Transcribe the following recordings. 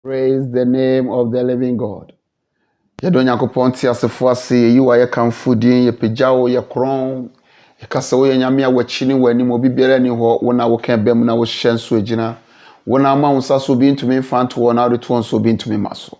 Praise the name of the living God. Yɛdɔ Nyankopɔn te asefo ase yi wa yɛkamfo din yɛpagya wo yɛ kron yɛkasa wo yɛ nyame a wɔakyi ne w'anim obi biara ni hɔ wo na woka bɛm na wohyɛ nso agyina wo na ama wo nsa so bi ntumi mfa nto wɔ na wode to nso bi ntumi ma so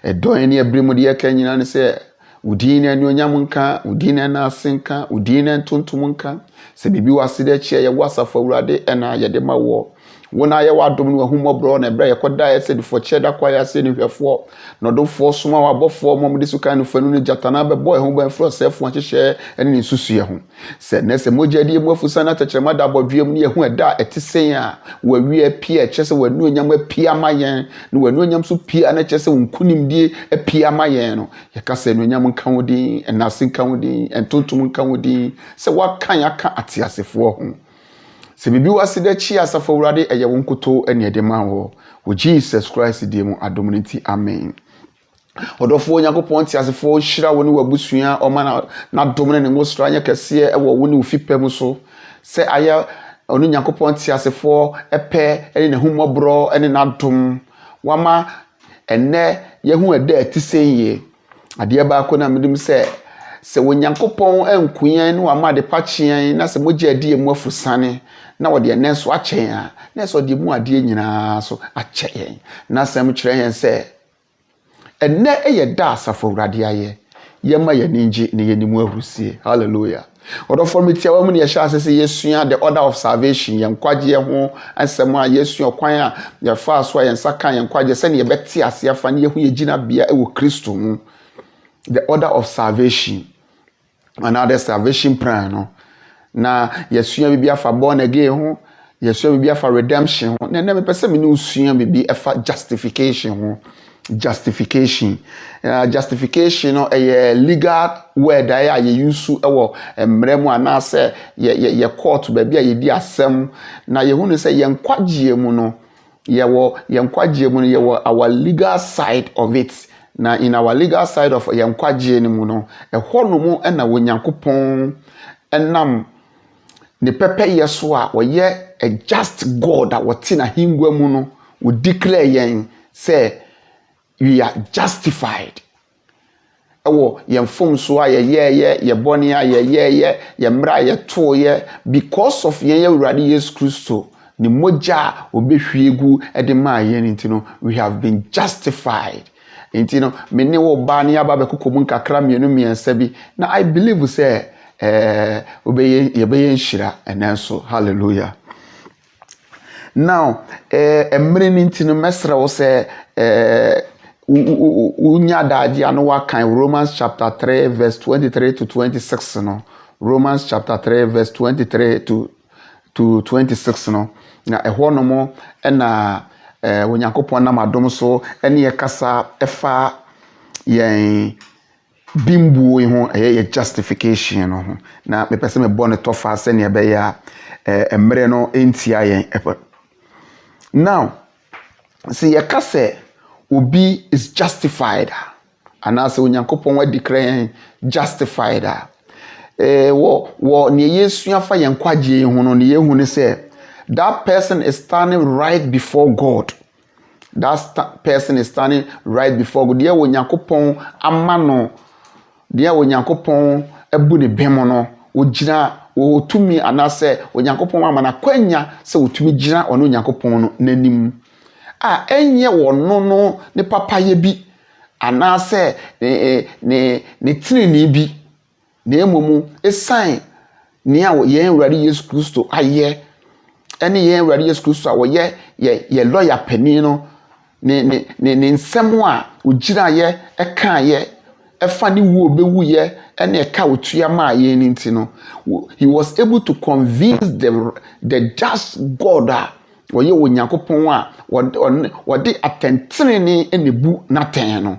ɛdɔ ne abiri mu de yɛka nyina ne sɛ wo din ne anuonyam nka wo din ne anaase nka wo din ne ntontom nka sɛ biribi wɔ ase da akyi a yɛwɔ asafo awurade ɛna yɛde ma wɔ wona ye wadom no ahumɔbrɔ na ebra yekoda ye sedifo cheda kwa ya se ni hwefo no dofo soma wabɔfo mom de suka no fanu no jatana bɛbɔ ɛho ban fro sɛfo ahyehyɛ ɛne ne susu ɛho sɛ nɛsɛ mogya mu afusa na tekyerema da abɔdwem ne ɛho ɛda ɛte sen a wawie pia kyɛ sɛ wanu onyam apia ma yɛn no wanu onyam so pia na kyɛ sɛ wonkunimdie apia ma yɛn no yɛkasa no onyam nka wodin ɛnase nka wodin ɛntontom nka wodin sɛ wakan aka atiasefoɔ ho se bibi wasi da chi asafo wurade eye wo nkoto ene ede ma wo Jesus Christ die mu adomniti amen odofo Onyankopɔn ti asefo hyira wo ne wabusua ɔma na domne ne ngosra anya kese ɛwɔ wo ne ofipam so se aya onu Onyankopɔn ti asefo ɛpɛ ene ne humɔbrɔ ene na dom wama ene yehu ɛda atisenye ade ba ko na medim se Onyankopɔn enkuyen no ama de pakyen na se mogya die mu afusane na wode ene so akyɛn a na so de mu ade nyinaa so akyɛn na sam kyerɛ yɛn sɛ ene ɛyɛ da asafo wurade ayɛ yɛma yɛ ninji ne yɛ nimu ahurusie hallelujah odofo metia wa mu ne yɛhyɛ asese yɛsua the order of salvation yɛn kwagye ho asɛm a yɛsua kwan a yɛfa so a yɛn saka yɛn kwagye sɛ ne yɛbɛte ase afa ne yɛhu yɛgyina bia ɛwɔ Kristo mu the order of salvation another salvation plan no na yesua bibi afa born again ho yesua bibi afa redemption ho na me pese me no usua bibi afa justification ho justification no a legal word a ye use ewo emremu anase ye court baby a ye di asem na ye hu ne se ye nkwagye mu no ye nkwagye mu no ye our legal side of it na in our legal side of ye nkwagye ni mu no ɛhɔ no mu na Onyankopɔn enam ne pepe yeso a woyɛ a just God a wote na hingwa mu no wo declare yɛn say we are justified ɛwɔ yɛn fom so a ye bɔne a ye mra ye to ye because of yɛn Awurade Yesu Kristo ne mogya obehwiegu de ma yɛn ntino we have been justified ntino me ne wo ba ne aba bekokom nkakra mienu miensa bi na I believe say obeye nshira enenso hallelujah now emre ntino mesra wo say unya daji ano wakan Romans chapter 3 verse 23 to 26 no Romans chapter 3 verse 23 to 26 no na ehwo no mo na Onyankopɔn na madom so ene ye kasa efa yen bimbuo ho ye justification no ho na me pese me bone to fa se ne be ya emre no entia yen now see ye kasa obi is justified anase Onyankopɔn wa declare justified wo ne Yesu afa yen kwagye ho no ne ye hu ne se that person is standing right before God. That person is standing right before God. Deɛ Onyankopɔn ama no, deɛ Onyankopɔn ebu ne bɛmo no, ogyina otumi anase Onyankopɔn ama na kwanya sɛ otumi gyina ɔno Onyankopɔn no n'anim. A enye wɔno no ne papaye bi anase ne tinini bi na emomu esan ne a yɛn Awurade Yesu Kristo ayɛ ene yɛn Awurade Yesu Kristo a wɔyɛ ye lawyer panin no ne nsɛm a ogyina yɛ ɛka yɛ ɛfa ne wo obewu yɛ ene ɛka otua ma yɛ ni nti no he was able to convince the just God a wɔyɛ Onyankopɔn a wɔde atɛntene ene bu naten no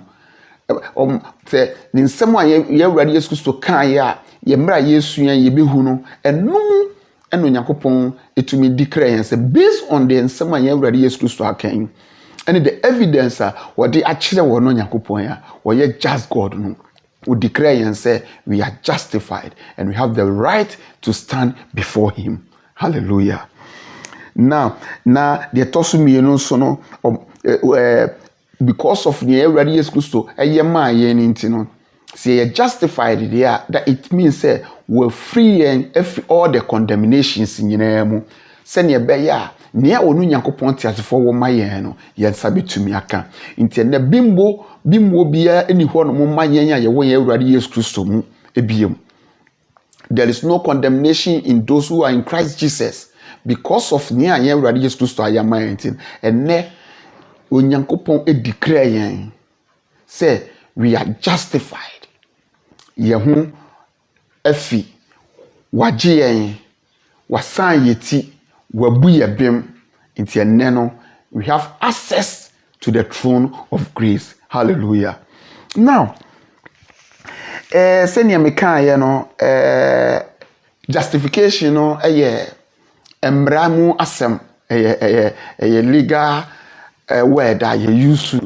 sɛ ne nsɛm a yɛ Awurade Yesu Kristo ka yɛ a yɛ mra Yesu yɛn yɛ behu no ɛno eno Onyankopɔn etumi declare yɛn sɛ based on the nsɛm a yɛn Awurade Yesu Kristo akan and the evidence a wɔde akyerɛ wɔ no Onyankopɔn a wɔyɛ just God no we declare yɛn sɛ we are justified and we have the right to stand before him hallelujah now na the tosu mienu so no because of the already yes Christo ma yen intino say justified there that it means say we're free and all the condemnations in mu send ye beya nea onu Nyankopon tiasefo wo mayen no ye sabe tumi aka nti na bimbo bia eni ho no mayen ya ye wo ye awurade Yesu Kristo mu ebiem. There is no condemnation in those who are in Christ Jesus because of nea ye awurade Yesu Kristo ayamayen tin ene Onyankopon declare yen say we are justified ye ho afi wagye yen wasan yeti wabu ye bem inti enne no we have access to the throne of grace. Hallelujah. Now senior meka ye no justification no embramu asem legal word a ye use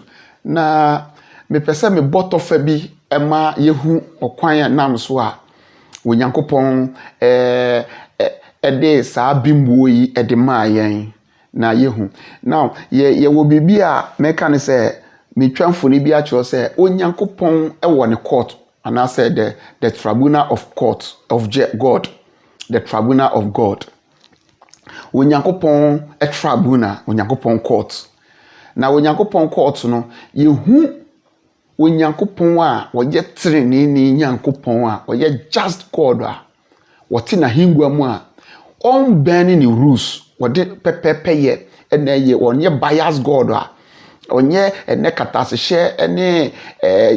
na me pese me botto fa bi ema yehu okwan nam so a Onyankopon ede saa bimbuo yi ede ma yen na yehu. Now ye wo bibi a meka ne se me twamfo ne bi a kyo se Onyankopon wo ne court and I said the tribunal of court of God, the tribunal of God. Onyankopon a tribunal, Onyankopon court. Na Onyankopon court no yehu Onyankopon a woye trene ni Nyankopon a woye just God a wote na hingwa mu a on bending the rules wode pepepeye ene ye onye bias God a onye ene katasehye ene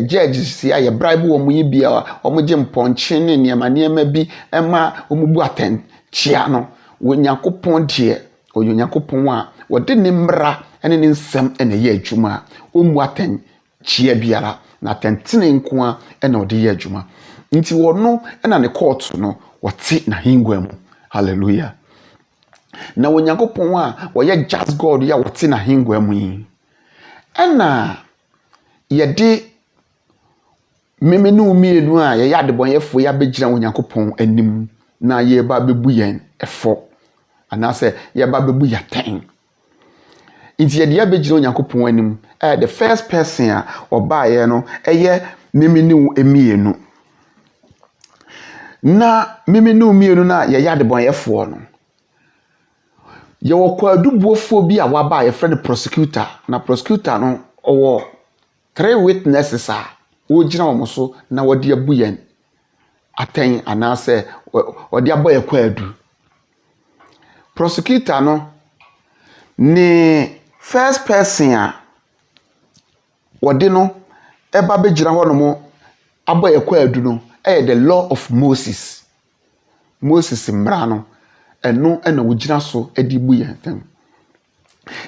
judges ya ye bribe wo mu yibia omoje mponche ne niema bi ema omubu aten chia no Onyankopon de Onyankopon a wode ne mra ene ne nsem ene ye adwuma omu aten chia biara na tentene nko a ene ode ye adwuma nti wono ena ne court no wote na hingwa mu. Hallelujah. Na Onyankopon a woye just God ya wote na hingwa mu yi ena yede memenu mienu a ye yade bonyefo ya begira Onyankopon anim na ye ba bebu yen efo anase ye ba bebu yaten inti ye de begira Onyankopon anim the first person a oba ye no eye memenu emienu na memenu mienu na ye yade bonyefo no ye wo kwadubuofo bi a waba ye friend prosecutor na prosecutor no owo 3 witnesses a ojina wo so na wode abu yen aten anase wode aboye kwadu prosecutor no ni first person a wode no eba begira ho no mo aboye kwadu no the law of Moses mra no eno ena wogina so edibu yen tem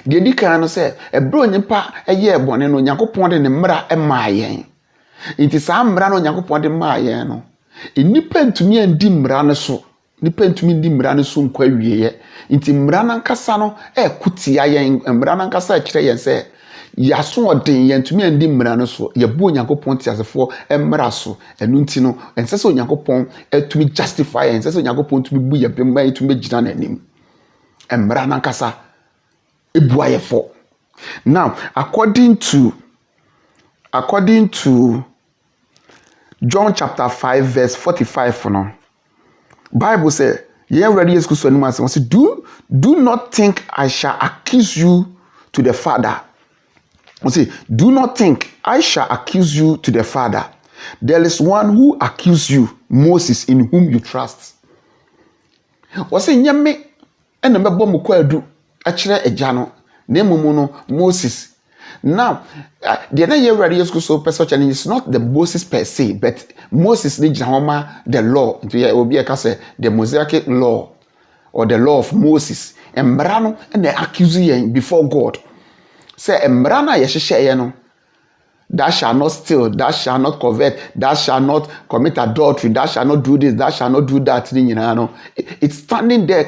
de dika no se ebro nyipa eye bone no Onyankopon de ne mra ema yen inti saa mra no Onyankopon de ma yen no enipa ntumi andi mra no so nipa ntumi ndi mra no so nkwa wieye inti mra nan kasa no kutia yen mra nan kasa kire yen se yaso odin yen ntumi andi mra no so ye bu Onyankopon tiasefo mra so enu nti no ensese Onyankopon etumi justify yen ensese Onyankopon tumi bu ye bemba etumi gina na nim mra nan kasa ebuayefo. Now according to John chapter 5 verse 45 no Bible say ye already is Christ no say do not think I shall accuse you to the Father. Say do not think I shall accuse you to the Father. There is one who accuse you, Moses, in whom you trust. Say nyame ena mebo mo kwadu akire eja no na emumu no Moses. Now the other year already is so person is not the Moses per se, but Moses ni jahoma the law. Into ye obi eka say the Mosaic law or the law of Moses. Embra no and they accuse you before God. Say embra na ye hye no, thou shall not steal, thou shall not covet, thou shall not commit adultery, thou shall not do this, thou shall not do that. It's standing there.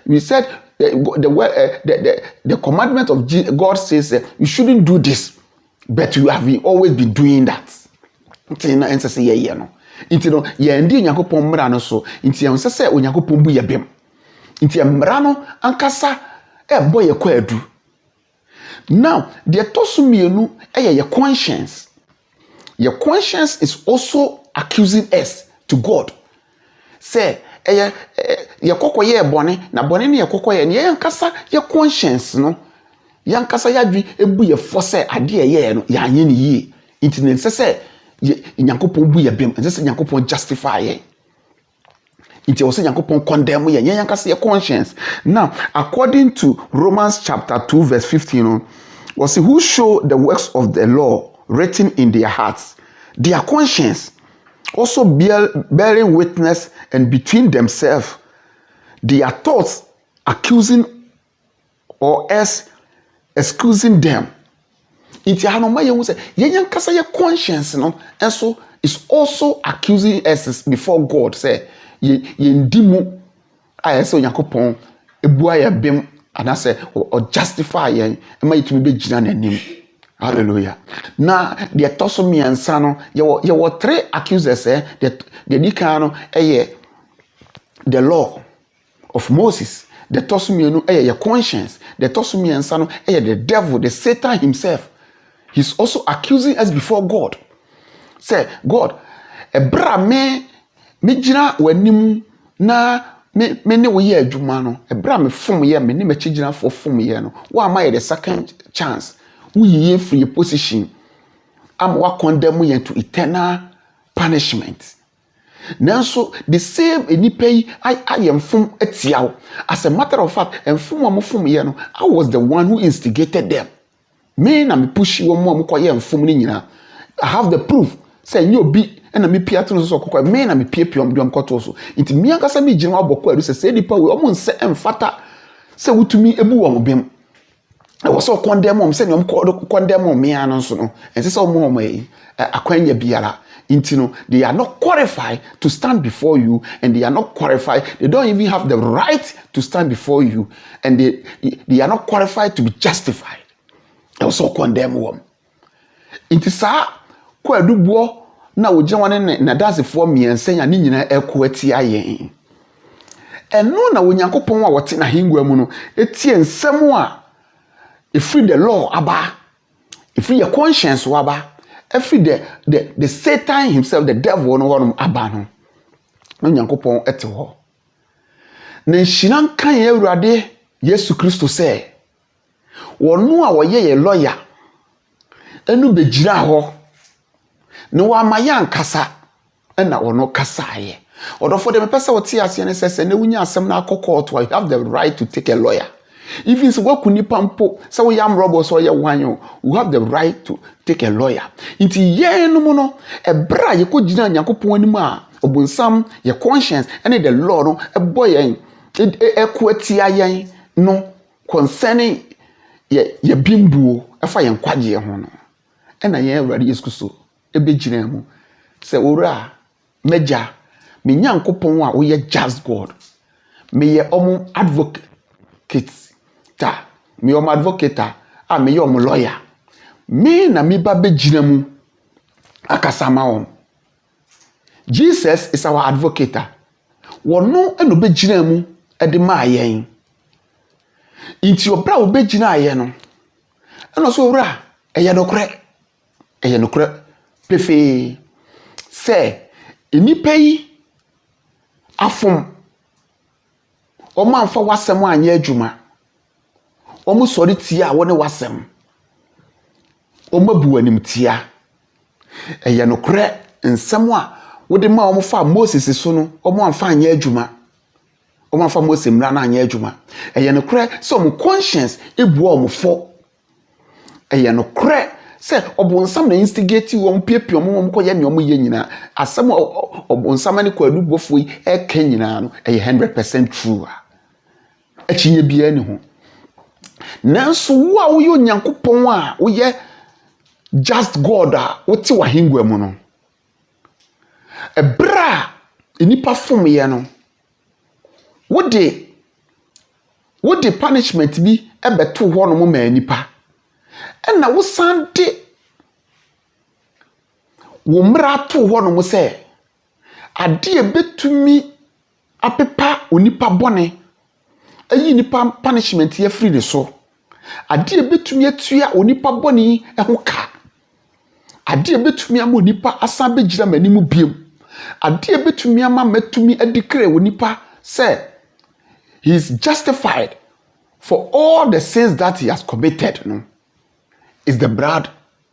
We said the commandment of God says you shouldn't do this, but you have always been doing that. Inti na ensese ye no. Inti no ye ndi Onyankopon mra no so. Inti ye nsese Onyankopon bu ye bem. Inti mra no ankasa boye kwadu. Now, the tosumienu your conscience. Your conscience is also accusing us to God. Say, your kokoye bone, na bone ni your kokoye, ni yankasa your conscience, no. Yankasa yadwi ebu ye force ade ye no, ya anye ni ye. Inti ne se Nyankopon bu ye bem, se Nyankopon justify ye. Inti wo se Nyankopon condemn ye, yankasa your conscience. Now, according to Romans chapter 2 verse 15, was who show the works of the law written in their hearts, their conscience also bearing witness, and between themselves their thoughts accusing or else excusing them. Inti hanoma ye say yankasa your conscience no, and so is also accusing us before God. Say ye ndimu aye say Yakopon ebua ye bem anase or justify ye ema yitumi be gina nanim. Hallelujah. Now the tosomi ansano ye were three accusers the dikano the law of Moses. The tosomi no your conscience. The tosomi ansano the devil, the Satan himself. He's also accusing us before God. Say, God, ebra me gina wanim na me ne wo ye adwuma no. Ebra me fom ye me ne me chigina for fom ye no. Wa am I the second chance? Who ye free position? Am wa condemn you to eternal punishment. Nanso the same enipa I am fom etiaw. As a matter of fact, and fom ye no, I was the one who instigated them. Me na me push one more mkoye mfum ni nyina. I have the proof. Say you be na me pia to so kokwa me na me pia piom dwam koto so. Nti me ankasa me gina aboko adu say nipa we omo nse emfata say wutumi ebu wo bem. I was so condemn am say nyom condemn me anu so no. Ense say omo yi akwanya biara. Nti no, they are not qualified to stand before you, and they are not qualified. They don't even have the right to stand before you, and they are not qualified to be justified. Also condemn them. Inti sa kwa adubuo na ojewane na dasefo miensen ani nyina eko atia yen. Eno na Onyankopon a wote na hingwa mu no etie nsem a free the law aba, free your conscience waba, free the Satan himself, the devil no wonum aba no. Onyankopon ete ho. Na hyiran kan ye Awurade Yesu Kristo se wonu a woye lawyer enu begira ho ne wa mayan kasa na wono kasa ye odofo de mepesa wote ase ne sese na wunya asem na akoko you have the right to take a lawyer. Even so wakuni pampo say we am robbers or ye wanyo, you have the right to take a lawyer. Inti ye no mo no ebra ye ko gina Nyankopon anim a obunsam ye conscience and the law no eboy yen ekwatia yen no concerning ye bimbuo efa ye nkwaje ho no ena ye Awurade Yesu Kristo ebegina mu se ora meja me Nyankopon a wo ye just God me ye omo advocate ta me omo advocate a me ye omo lawyer me na me ba begina mu akasama won. Jesus is our advocate. Wono eno begina mu ede ma yen. Inti obra obegina aye no eno so ora eye nokre pefe se enipa yi afom omo amfa wasem anya adwuma omo sori tia woni wasem omo bu anim tia eye nokre nsem a wode ma omo fa Moses so no omo amfa anya adwuma omo amfa Moses mra na anya adwuma eye nokre so omo conscience ebu omo fo eye nokre se obonsam na instigate won piepie omo ko ye ne omo ye nyina asem obonsam ne ko adubofo yi eka nyina no eye 100% true a chinye bia ni ho nanso wo a wo ye Onyankopon a wo ye just God a wote wa hingwa mu no ebra enipa fom ye no wode punishment bi ebeto ho no mo ma enipa ena wo sande wo mra to ho no mo se ade ebetumi apepa onipa bone ayi nipa punishment ye free ne so ade betumi atua onipa boni ho ka ade betumi ama onipa asan begira manimu biem ade betumi ama matumi adikre onipa say he is justified for all the sins that he has committed. No, is the blood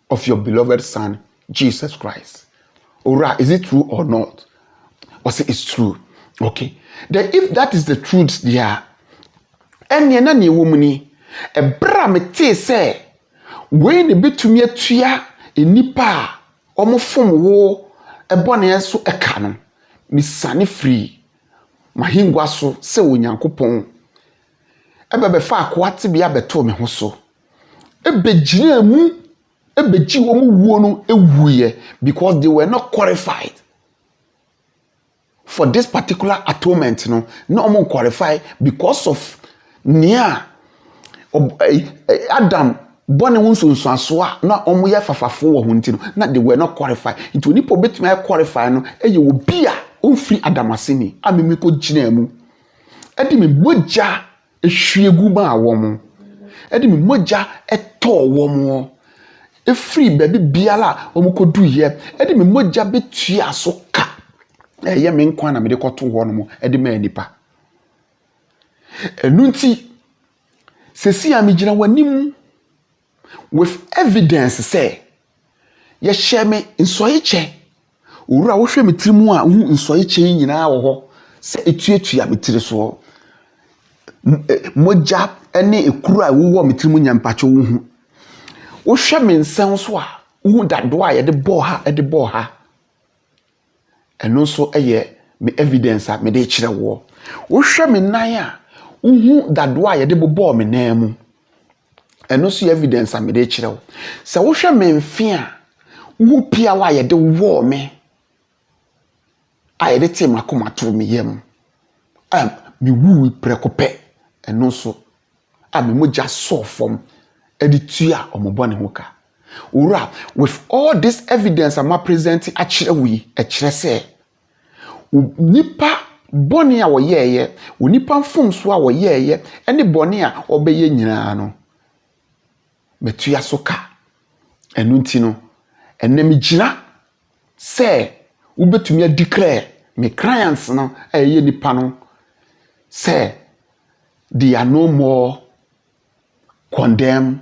of your beloved Son, Jesus Christ. Alright, is it true or not? Or say it's true. Okay. Then if that is the truth, yeah. And ye na ni womuni, e bra me te say, when the betumi atua enipa omo fom wo e bone so e ka no, mi sane free. Mahingwa so se Onyankopon ebebe fa akwa tibia beto me ho so ebegyina mu ebegyi wo mu wuo no ewuye because they were not qualified for this particular atonement. No omo qualify because of nia Adam bone wo nsonso a na omo ye fafafo wo ho ntino na they were not qualified. It will need betumi qualify no eye obi a onfiri Adam aseni amemi ko gyina mu edi me mogya ehwiegu ma awom edi me mogya eto wom efiri baby biala omukodu ye edi me mogya betua so ka ye me nkwa na me de koto ho no mo edi ma nipa enunti sesi a me gyina wanim with evidence say ye share me nsoyeche owura wo hwe me tirimu a hu nsoyeche nyina wo ho se etuatua me tiri so mogya ene ekuru a wo me tirimu nyampacho wo hu wo hwe me nsen so a hu dado a ye de bo ha eno so eye me evidence a me de kire wo hwe me nan a hu dado a ye de bo me nan mu eno so evidence a me de kire wo se wo hwe me mfe a hu pia wa ye de wo me a ye de te makomato me yem me wu prekope eno so a me mogya so fom editua omobone hoka ura with all this evidence am presenting a kire wi e kire se nipa bone a wo yeye onipa mfomso a wo yeye ene bone a obeye nyina no metua so ka enu nti no enne me gina se ubetumi a declare me clients no eye nipa no say they are no more condemned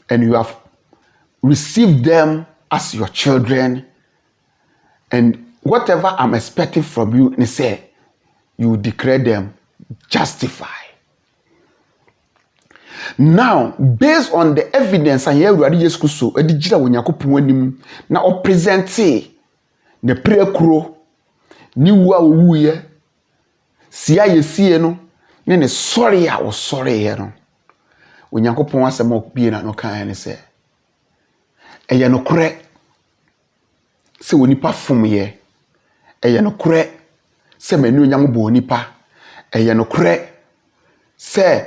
and you have received them as your children, and whatever I'm expecting from you, they say you declare them justified. Now, based on the evidence and here we are Jesus Christ, edigira Onyankopon anim na o present the prayer kuro ni wa wuye sia yesie no ne sorry a o sorry ye no Onyankopon asem obie na no kan ne se eye no kore se onipa fom ye eye no kore se manu onyam bo onipa eye no kore se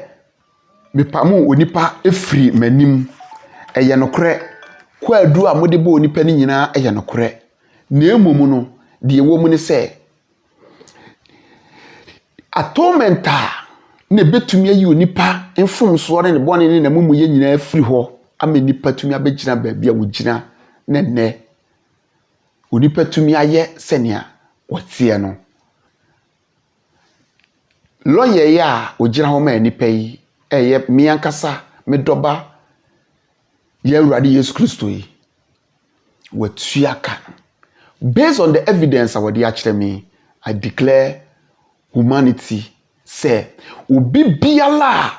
mepamu onipa efiri manim eye no kore kwadu a mode bo onipa ni nyina eye no kore na emom no de ewo mu ne se atonement ne betumi ayi onipa mfom so ne bone ne namumu ye nyina afiri ho ama nipa tumi abegina baabia wo gina ne onipa tumi aye senia wotie no lawyer ya ogina ho ma nipa yi eye miankasa me doba ye Awurade Yesu Kristo yi watua ka based on the evidence awodi akire me I declare humanity say obi biala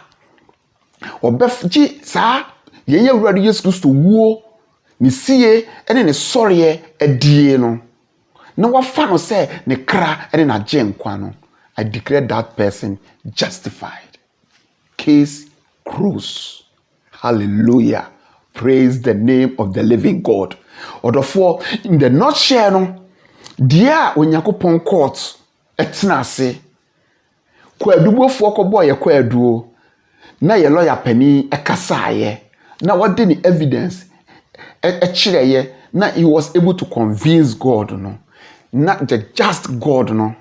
obefji sa ye Awurade Yesu Kristo wuo ni sie ene ne soriye adie no na wafa no say ne kra ene na genkwa no I declare that person justified. Case closed. Hallelujah. Praise the name of the living God. Therefore, in the nutshell, no, dear Onyankopon court, etnase, kwadubo foko boy ye kwaduo, na ye lawyer penny ekasaye, na what did the evidence, chireye, na he was able to convince God, no, not the just God, no,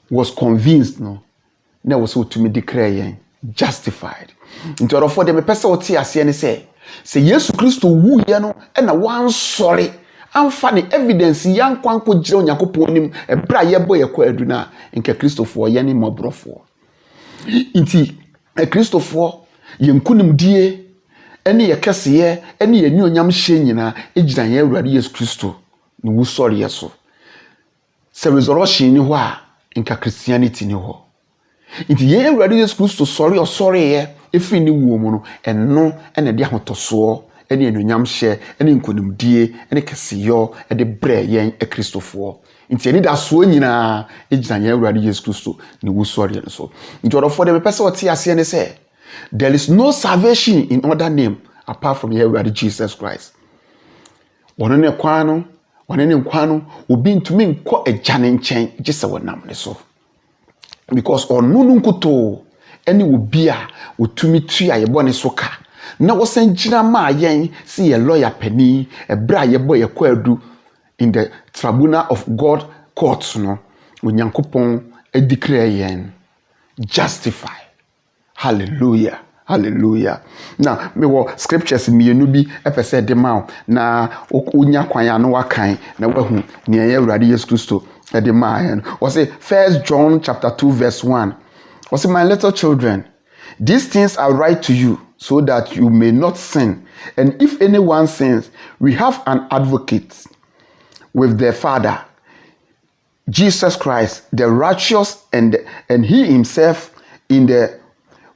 was convinced, no, na was able to me declare justified. Into order for them, a person will tell us, say, Yesu Christo wu ye no, and a one sorry. I'm funny evidence, young Kwanko John Yakoponim, a bra ye boy a quadrina, in Christopher, Yanni Mobrofor. Inti, a Christopher, Yankunim die, any a cassier, any a new yam shenina, ejina ye radius Christo, no sorry yeso. Se resurrection ni wa, in Christianity ni ho. Inti ye radius Christo sorry or sorry ye. If you woman and no and a diamoto so any nyam share any nkunim die any kesiyo and the bre yen a Christopher. Inti any da so nyina ejina ye awurade Jesus Christo ni wo sorry so. Inti order for the person what ase ne say there is no salvation in other name apart from ye awurade Jesus Christ. Wono ne kwan no obi ntumi nkọ ejane nchen gese wonam ne so. Because onunu nkuto any will be a utumi tua ye bone soka na wosanjira ma yen see a lawyer penny a bra ye boy ye kwadu in the tribunal of God courts no onyankopon e declare yen justify. Hallelujah. Hallelujah. Now me wo scriptures mienu bi epese de ma na onya kwan ya no wakan na wahu ne ye awurade Jesus Christo e de ma yen. O say 1 John chapter 2 verse 1. I say, my little children, these things I write to you so that you may not sin. And if anyone sins, we have an advocate with the Father, Jesus Christ, the righteous, and he himself in the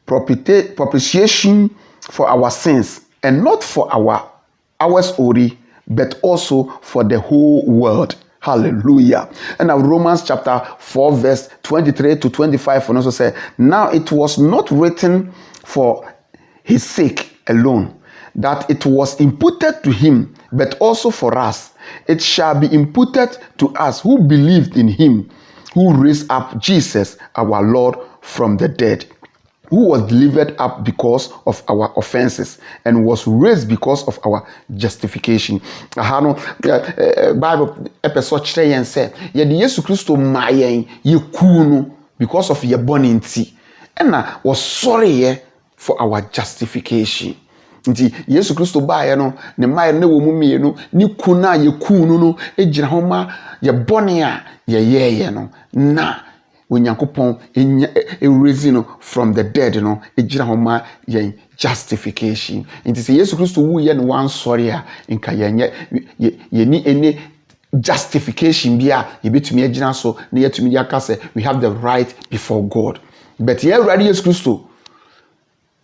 propitiation for our sins, and not for ours only, but also for the whole world. Hallelujah. And now Romans chapter 4 verse 23 to 25 and also say, now it was not written for his sake alone that it was imputed to him, but also for us. It shall be imputed to us who believed in him, who raised up Jesus, our Lord, from the dead, who was delivered up because of our offenses and was raised because of our justification. Bible episode chire say ye de Yesu Christo mayen ye kunu because of your boninti and was sorry for our justification. Nti Yesu Christo baye no ne mayen na wo mu mienu ni kuna ye kunu no ejira homa ye boni a ye yeye no na Onyankopon raising from the dead no ejira homa yen justification. Nti se Yesu Christo wu ye no wan sorry a nka ye ni ene justification bia ye betumi ejina so na yetumi aka say we have the right before God. But ye ready Yesu Christo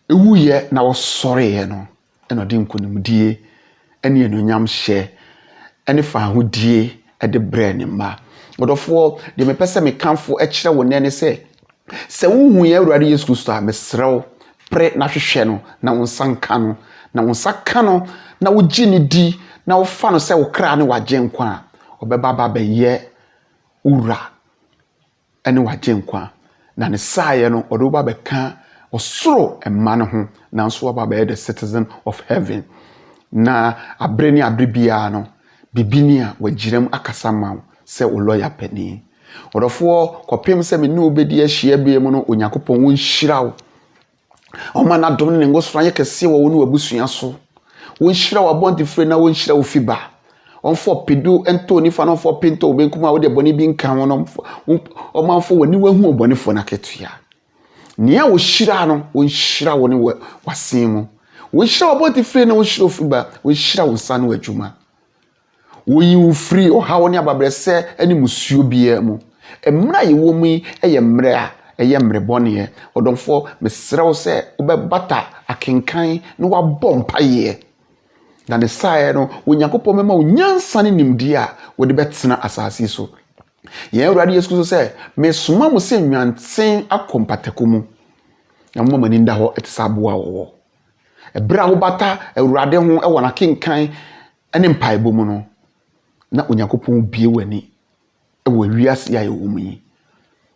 ewu ye na wo sorry ye no eno de nkonimdie ene enonyam hye ene fa hodie e de bre ne ma. Godofo de me pese me kanfo e kire won ne se wuhu ye awurade Yesu Christo a mesrew pre na hwehwe no na wonsanka no na wonsaka no na wogi ne di na wo fa no se wo kra ne wagye nkwa obeba baba ye ura ene wagye nkwa na ne saaye no odo baba ka osoro emma ne ho na nso baba ye the citizen of heaven na abreni abribia no bibinia wagirem akasama se o lawyer penny odofo kopem se me no obedi ahia bia mu no Onyankopon won hyirawo o ma na dom ne ngosoro anye kese wo no abusua so won hyirawo abonti fre na won hyirawo fiba on for pedu ento ni fa no for pinto obenkuma wo de boni bi nka ho no o manfo wani wahu obonefo na ketua nia wo hyira no won hyirawo ne wasemu won hyirawo abonti fre na won hyirawo fiba won hyirawo sanu adwuma woyi free o ha woni ababrese ani musuo bia mu emra ye wo mu eye mre a eye mre bone odomfo mesrew se obebata akenkan no wabɔ mpaye na ne sae no Onyankopɔn mema onyansa ne nimdi a wo de betena asase so ye awurade Yesu Kristo se mesoma mo se nwanten akompatako mu na mo mani nda ho etisa boa wo ebra wo bata awurade ho e wona kenkan ene mpaebo mu no na Onyankopon bie wani e wo wiase ya wo mu yi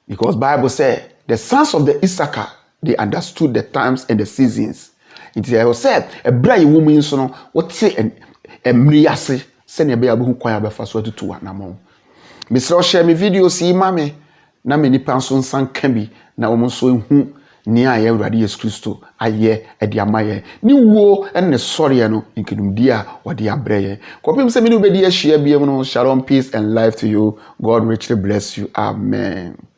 because Bible say the sons of the Issachar they understood the times and the seasons. It said ebra ye wo mu yi so no wote emriase se ne be ya behu kwan abefa so atutu anamo misro share me videos yi mame na me nipa nso nsan ka bi na wo nso hu nea ayɛ Awurade Yesu Kristo ayɛ ɛde ama yɛ ne wuo ɛne sɔreɛ no nkenimdi a wɔde abrɛ yɛ kɔpem sɛ me ne wobɛdi ahyia biam no. Shalom, peace and life to you. God richly bless you. Amen.